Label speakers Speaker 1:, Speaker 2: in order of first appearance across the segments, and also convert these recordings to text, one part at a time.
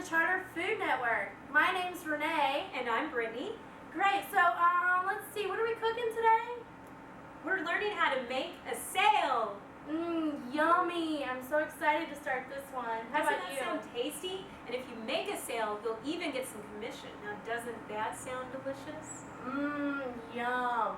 Speaker 1: the Charter Food Network. My name's Renee.
Speaker 2: And I'm Brittany.
Speaker 1: Great, so let's see, what are we cooking today?
Speaker 2: We're learning how to make a sail.
Speaker 1: Yummy. I'm so excited to start this one. How
Speaker 2: Doesn't
Speaker 1: about
Speaker 2: that
Speaker 1: you?
Speaker 2: sound tasty? And if you make a sail, you'll even get some commission. Now, doesn't that sound delicious?
Speaker 1: Yum.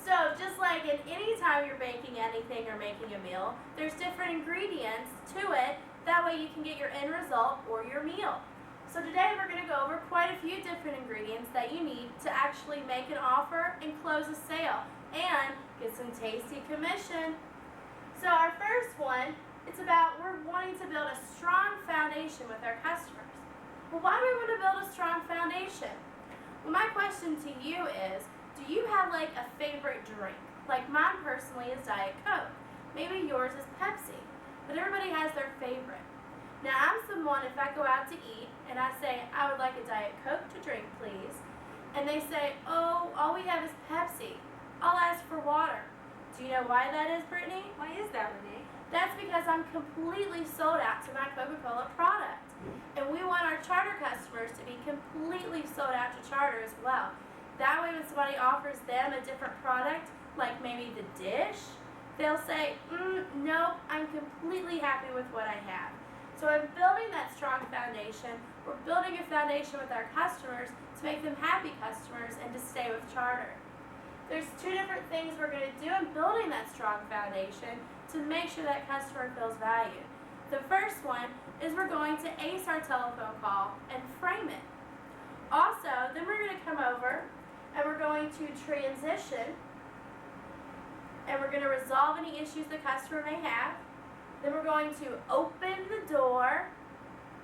Speaker 1: So just like in any time you're baking anything or making a meal, there's different ingredients to it. That way you can get your end result or your meal. So today we're going to go over quite a few different ingredients that you need to actually make an offer and close a sale and get some tasty commission. So our first one, it's about we're wanting to build a strong foundation with our customers. Well, why do we want to build a strong foundation? Well, my question to you is, do you have like a favorite drink? Like mine personally is Diet Coke. Maybe yours is Pepsi. But everybody has their favorite. Now I'm someone, if I go out to eat and I say, I would like a Diet Coke to drink, please. And they say, oh, all we have is Pepsi. I'll ask for water. Do you know why that is, Brittany?
Speaker 2: Why is that, Renee?
Speaker 1: That's because I'm completely sold out to my Coca-Cola product. And we want our Charter customers to be completely sold out to Charter as well. That way when somebody offers them a different product, like maybe the dish, they'll say, nope, I'm completely happy with what I have. So in building that strong foundation, we're building a foundation with our customers to make them happy customers and to stay with Charter. There's two different things we're going to do in building that strong foundation to make sure that customer feels valued. The first one is we're going to ace our telephone call and frame it. Also, then we're going to come over and we're going to transition and we're going to resolve any issues the customer may have. Then we're going to open the door.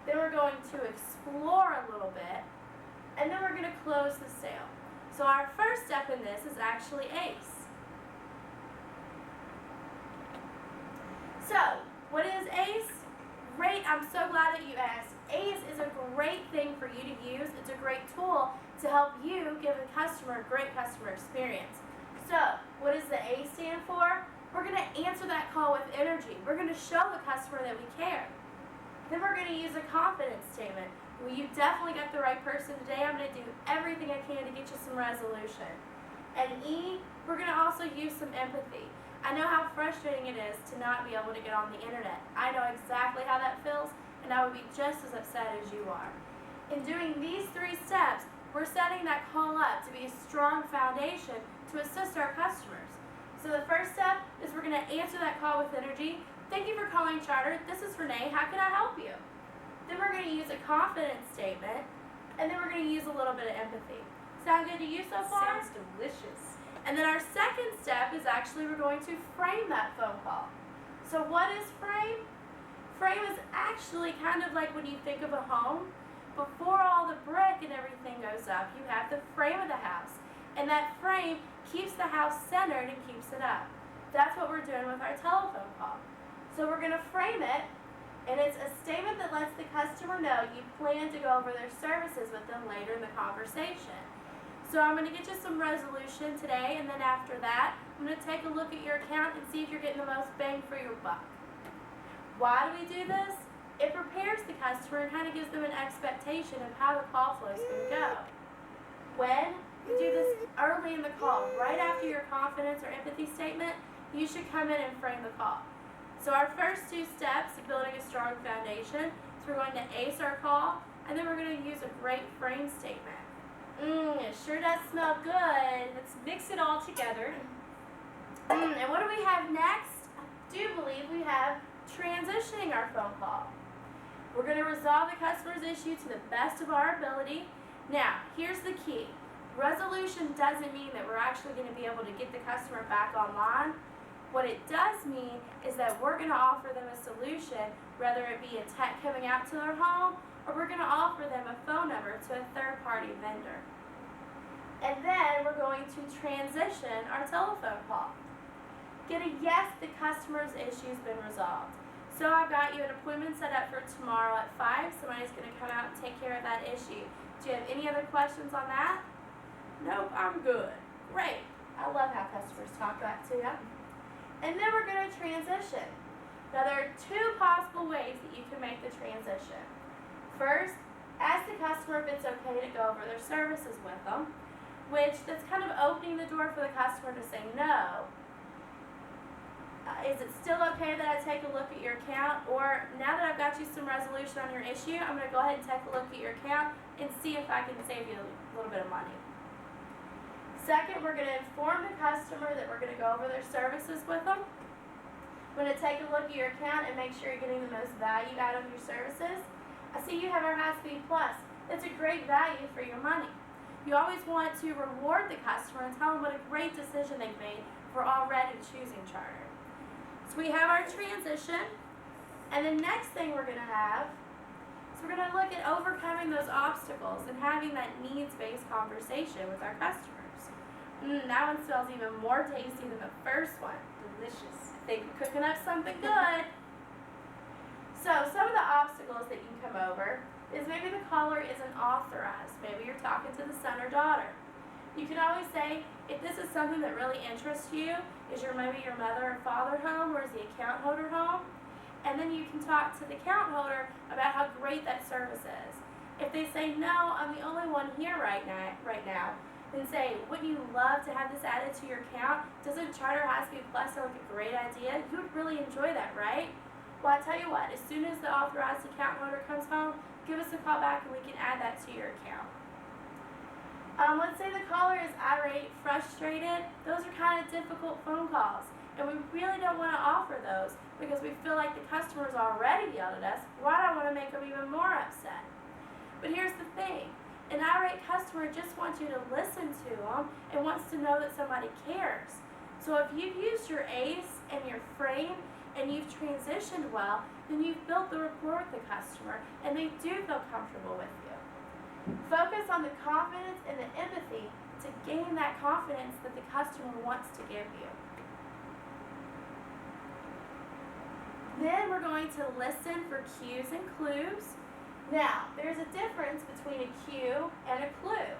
Speaker 1: Then we're going to explore a little bit. And then we're going to close the sale. So our first step in this is actually ACE. So, what is ACE? Great, I'm so glad that you asked. ACE is a great thing for you to use. It's a great tool to help you give a customer a great customer experience. So, what does the A stand for? We're going to answer that call with energy. We're going to show the customer that we care. Then we're going to use a confidence statement. Well, you definitely got the right person today. I'm going to do everything I can to get you some resolution. And E, we're going to also use some empathy. I know how frustrating it is to not be able to get on the internet. I know exactly how that feels, and I would be just as upset as you are. In doing these three steps, we're setting that call up to be a strong foundation to assist our customers. So the first step is we're going to answer that call with energy. Thank you for calling Charter. This is Renee. How can I help you? Then we're going to use a confidence statement, and then we're going to use a little bit of empathy. Sound good to you so far?
Speaker 2: Sounds delicious.
Speaker 1: And then our second step is actually we're going to frame that phone call. So what is frame? Frame is actually kind of like when you think of a home. Before all the brick and everything goes up, you have the frame of the house. And that frame keeps the house centered and keeps it up. That's what we're doing with our telephone call. So we're going to frame it, and it's a statement that lets the customer know you plan to go over their services with them later in the conversation. So I'm going to get you some resolution today, and then after that, I'm going to take a look at your account and see if you're getting the most bang for your buck. Why do we do this? It prepares the customer and kind of gives them an expectation of how the call flow is going to go. When you do this early in the call, right after your confidence or empathy statement, you should come in and frame the call. So our first two steps of building a strong foundation is we're going to ace our call, and then we're going to use a great frame statement. It sure does smell good.
Speaker 2: Let's mix it all together.
Speaker 1: And what do we have next? I do believe we have transitioning our phone call. We're going to resolve the customer's issue to the best of our ability. Now, here's the key. Resolution doesn't mean that we're actually going to be able to get the customer back online. What it does mean is that we're going to offer them a solution, whether it be a tech coming out to their home, or we're going to offer them a phone number to a third-party vendor. And then we're going to transition our telephone call. Get a yes, the customer's issue's been resolved. So I've got you an appointment set up for tomorrow at 5. Somebody's going to come out and take care of that issue. Do you have any other questions on that? Nope, I'm good. Great. I love how customers talk back to you. And then we're going to transition. Now there are two possible ways that you can make the transition. First, ask the customer if it's okay to go over their services with them, which that's kind of opening the door for the customer to say no. Is it still okay that I take a look at your account? Or now that I've got you some resolution on your issue, I'm going to go ahead and take a look at your account and see if I can save you a little bit of money. Second, we're going to inform the customer that we're going to go over their services with them. We're going to take a look at your account and make sure you're getting the most value out of your services. I see you have our High Speed Plus. It's a great value for your money. You always want to reward the customer and tell them what a great decision they've made for already choosing Charter. So we have our transition, and the next thing we're going to have is we're going to look at overcoming those obstacles and having that needs-based conversation with our customers. That one smells even more tasty than the first one.
Speaker 2: Delicious.
Speaker 1: They're cooking up something good. So some of the obstacles that you can come over is maybe the caller isn't authorized. Maybe you're talking to the son or daughter. You can always say, if this is something that really interests you, is maybe your mother or father home, or is the account holder home? And then you can talk to the account holder about how great that service is. If they say, no, I'm the only one here right now, then say, wouldn't you love to have this added to your account? Doesn't Charter High Speed Plus sound like a great idea? You would really enjoy that, right? Well, I tell you what, as soon as the authorized account holder comes home, give us a call back and we can add that to your account. Let's say the caller is irate, frustrated. Those are kind of difficult phone calls, and we really don't want to offer those because we feel like the customer's already yelled at us. Why do I want to make them even more upset? But here's the thing. An irate customer just wants you to listen to them and wants to know that somebody cares. So if you've used your ACE and your frame and you've transitioned well, then you've built the rapport with the customer and they do feel comfortable with you. Focus on the confidence and the empathy to gain that confidence that the customer wants to give you. Then we're going to listen for cues and clues. Now, there's a difference between a cue and a clue.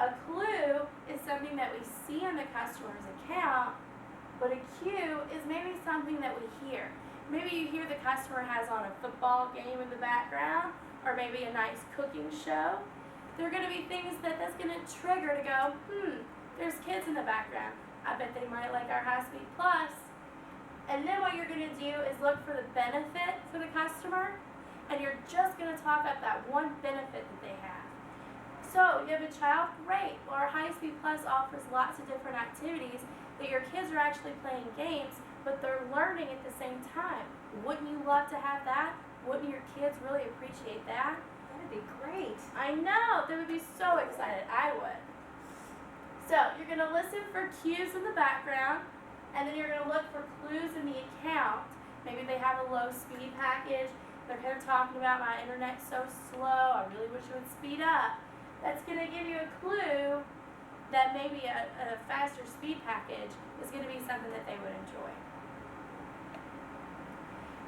Speaker 1: A clue is something that we see in the customer's account, but a cue is maybe something that we hear. Maybe you hear the customer has on a football game in the background, or maybe a nice cooking show. There are going to be things that's going to trigger to go, there's kids in the background. I bet they might like our High Speed Plus. And then what you're going to do is look for the benefit for the customer, and you're just going to talk up that one benefit that they have. So, you have a child? Great. Well, our High Speed Plus offers lots of different activities that your kids are actually playing games, but they're learning at the same time. Wouldn't you love to have that? Wouldn't your kids really appreciate that?
Speaker 2: That'd be great.
Speaker 1: I know. They would be so excited. I would. So, you're going to listen for cues in the background, and then you're going to look for clues in the account. Maybe they have a low speed package. They're kind of talking about my internet's so slow. I really wish it would speed up. That's going to give you a clue that maybe a faster speed package is going to be something that they would enjoy.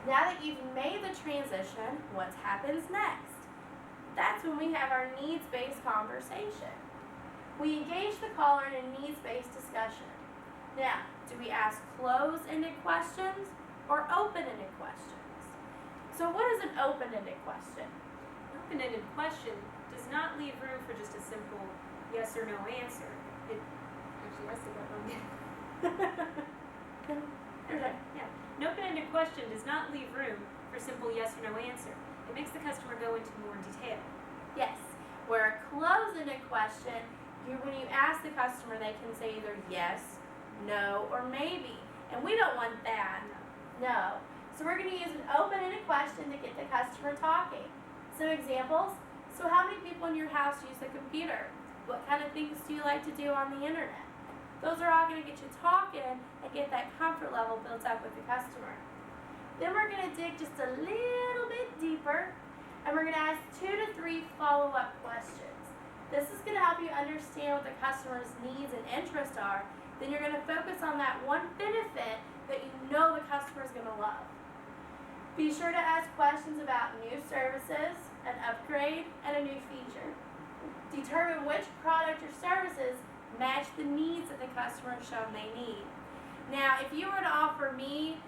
Speaker 1: Now that you've made the transition, what happens next? That's when we have our needs-based conversation. We engage the caller in a needs-based discussion. Now, do we ask closed-ended questions or open-ended questions? So what is an open-ended question?
Speaker 2: An open-ended question does not leave room for just a simple yes or no answer. It actually has to go on. Okay, yeah. An open-ended question does not leave room for simple yes or no answer. It makes the customer go into more detail.
Speaker 1: Yes. Where a closed-ended question, when you ask the customer, they can say either yes, no, or maybe. And we don't want that. No. So we're going to use an open-ended question to get the customer talking. Some examples. So how many people in your house use the computer? What kind of things do you like to do on the internet? Those are all going to get you talking and get that comfort level built up with the customer. Then we're going to dig just a little bit deeper, and we're going to ask 2 to 3 follow-up questions. This is going to help you understand what the customer's needs and interests are. Then you're going to focus on that one benefit that you know the customer is going to love. Be sure to ask questions about new services, an upgrade, and a new feature. Determine which product or services match the needs that the customer has shown they need. Now, if you were to offer me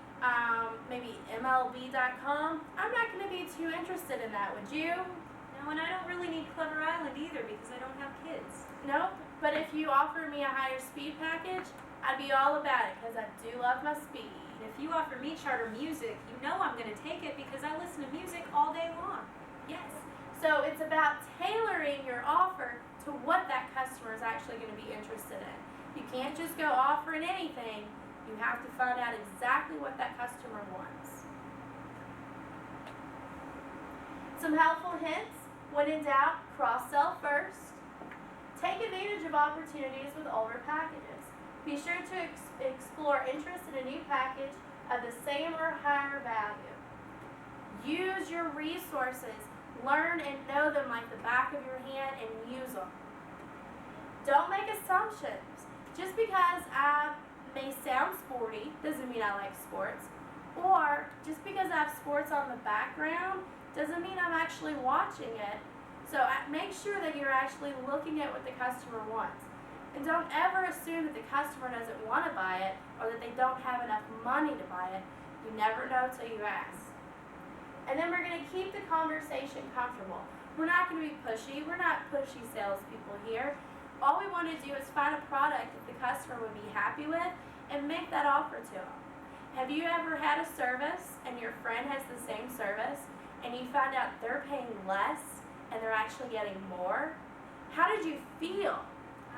Speaker 1: maybe MLB.com, I'm not going to be too interested in that, would you?
Speaker 2: No, and I don't really need Clever Island either because I don't have kids.
Speaker 1: Nope, but if you offer me a higher speed package, I'd be all about it because I do love my speed.
Speaker 2: And if you offer me charter music, you know I'm going to take it because I listen to music all day long.
Speaker 1: Yes, so it's about tailoring your offer to what that customer is actually going to be interested in. You can't just go offering anything. You have to find out exactly what that customer wants. Some helpful hints. When in doubt, cross-sell first. Take advantage of opportunities with older packages. Be sure to explore interest in a new package of the same or higher value. Use your resources. Learn and know them like the back of your hand and use them. Don't make assumptions. Just because I may sound sporty doesn't mean I like sports. Or just because I have sports on the background doesn't mean I'm actually watching it. So make sure that you're actually looking at what the customer wants. And don't ever assume that the customer doesn't want to buy it or that they don't have enough money to buy it. You never know till you ask. And then we're going to keep the conversation comfortable. We're not going to be pushy. We're not pushy salespeople here. All we want to do is find a product that the customer would be happy with and make that offer to them. Have you ever had a service and your friend has the same service and you find out they're paying less and they're actually getting more? How did you feel?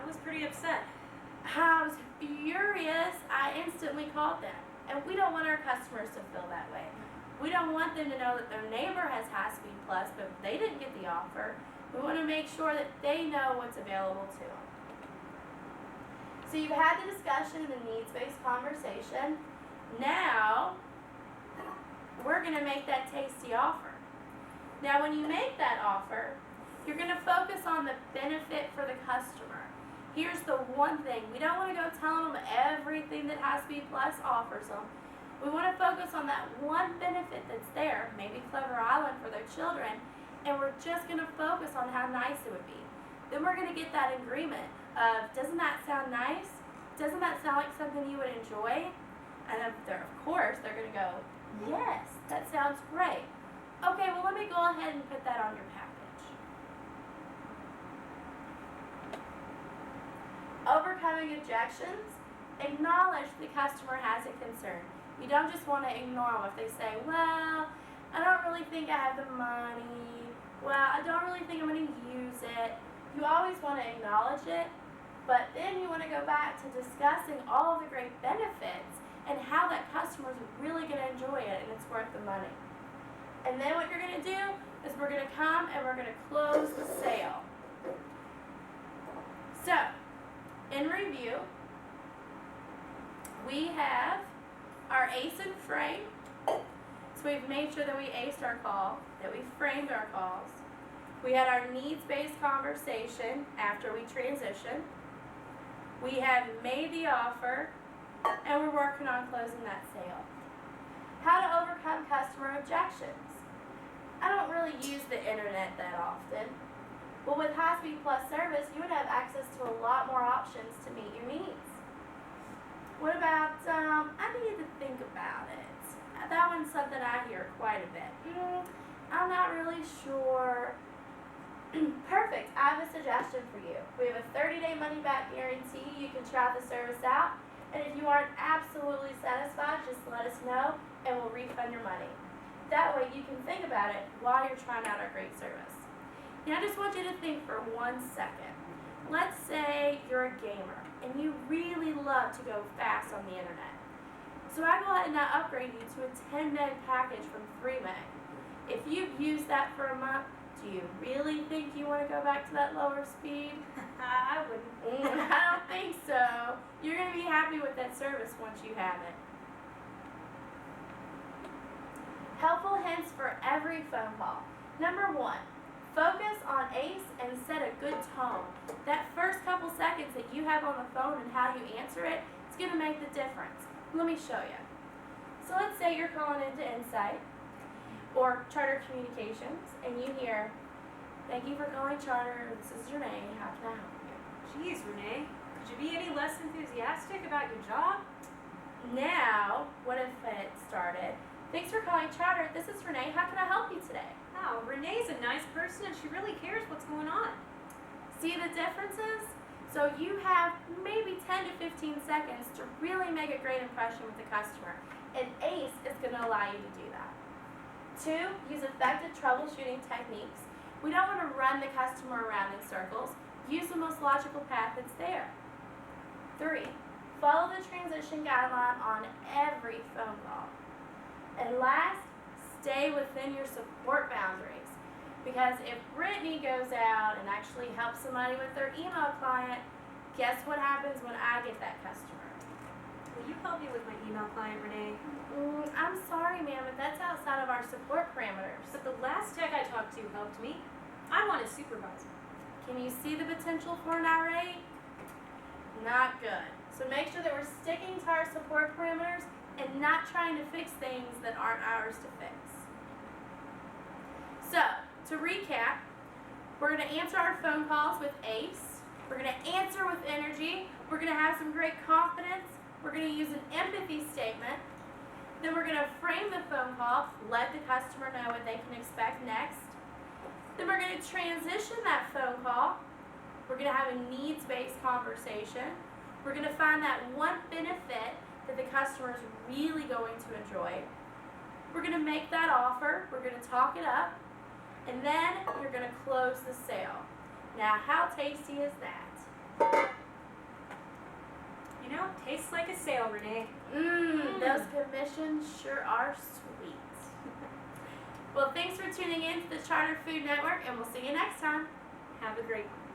Speaker 2: I was pretty upset.
Speaker 1: I was furious. I instantly called them. And we don't want our customers to feel that way. We don't want them to know that their neighbor has High Speed Plus, but they didn't get the offer. We want to make sure that they know what's available to them. So you've had the discussion and the needs-based conversation. Now, we're going to make that tasty offer. Now, when you make that offer, you're going to focus on the benefit for the customer. Here's the one thing. We don't want to go telling them everything that High Speed Plus offers them. We want to focus on that one benefit that's there, maybe Clever Island for their children, and we're just going to focus on how nice it would be. Then we're going to get that agreement of, doesn't that sound nice? Doesn't that sound like something you would enjoy? And of course, they're going to go, yes, that sounds great. Okay, well, let me go ahead and put that on your package. Overcoming objections. Acknowledge the customer has a concern. You don't just want to ignore them if they say, well, I don't really think I have the money. Well, I don't really think I'm going to use it. You always want to acknowledge it, but then you want to go back to discussing all of the great benefits and how that customer is really going to enjoy it and it's worth the money. And then what you're going to do is we're going to come and we're going to close the sale. So, in review, we have our ace and frame. So we've made sure that we aced our call, that we framed our calls. We had our needs-based conversation after we transitioned. We have made the offer, and we're working on closing that sale. How to overcome customer objections. I don't really use the internet that often. But with High Speed Plus service, you would have access to a lot more options to meet your needs. What about, I need to think about it. That one's something I hear quite a bit. I'm not really sure. Perfect. I have a suggestion for you. We have a 30-day money-back guarantee. You can try the service out. And if you aren't absolutely satisfied, just let us know and we'll refund your money. That way you can think about it while you're trying out our great service. Now I just want you to think for 1 second. Let's say you're a gamer and you really love to go fast on the internet. So I go ahead and I upgrade you to a 10 meg package from 3 meg. If you've used that for a month, do you really think you want to go back to that lower speed?
Speaker 2: I wouldn't.
Speaker 1: I don't think so. You're going to be happy with that service once you have it. Helpful hints for every phone call. Number 1, focus on ACE and set a good tone. That first couple seconds that you have on the phone and how you answer it, it's going to make the difference. Let me show you. So let's say you're calling into Insight or Charter Communications and you hear, thank you for calling Charter, this is Renee, how can I help you?
Speaker 2: Geez, Renee, could you be any less enthusiastic about your job?
Speaker 1: Now, what if it started, Thanks for calling Charter. This is Renee. How can I help you today?
Speaker 2: Wow, Renee's a nice person and she really cares what's going on.
Speaker 1: See the differences? So you have maybe 10 to 15 seconds to really make a great impression with the customer. And ACE is going to allow you to do that. 2, use effective troubleshooting techniques. We don't want to run the customer around in circles. Use the most logical path that's there. 3, follow the transition guideline on every phone call. And last, stay within your support boundaries. Because if Brittany goes out and actually helps somebody with their email client, guess what happens when I get that customer?
Speaker 2: Will you help me with my email client, Renee?
Speaker 1: I'm sorry, ma'am, but that's outside of our support parameters.
Speaker 2: But the last tech I talked to helped me. I want a supervisor.
Speaker 1: Can you see the potential for an irate? Not good. So make sure that we're sticking to our support parameters and not trying to fix things that aren't ours to fix. So, to recap, we're going to answer our phone calls with ACE. We're going to answer with energy. We're going to have some great confidence. We're going to use an empathy statement. Then we're going to frame the phone call, let the customer know what they can expect next. Then we're going to transition that phone call. We're going to have a needs-based conversation. We're going to find that one benefit that the customer is really going to enjoy. We're going to make that offer. We're going to talk it up. And then you're going to close the sale. Now, how tasty is that?
Speaker 2: You know, tastes like a sale, Renee.
Speaker 1: Those commissions sure are sweet. Well, thanks for tuning in to the Charter Food Network, and we'll see you next time.
Speaker 2: Have a great one.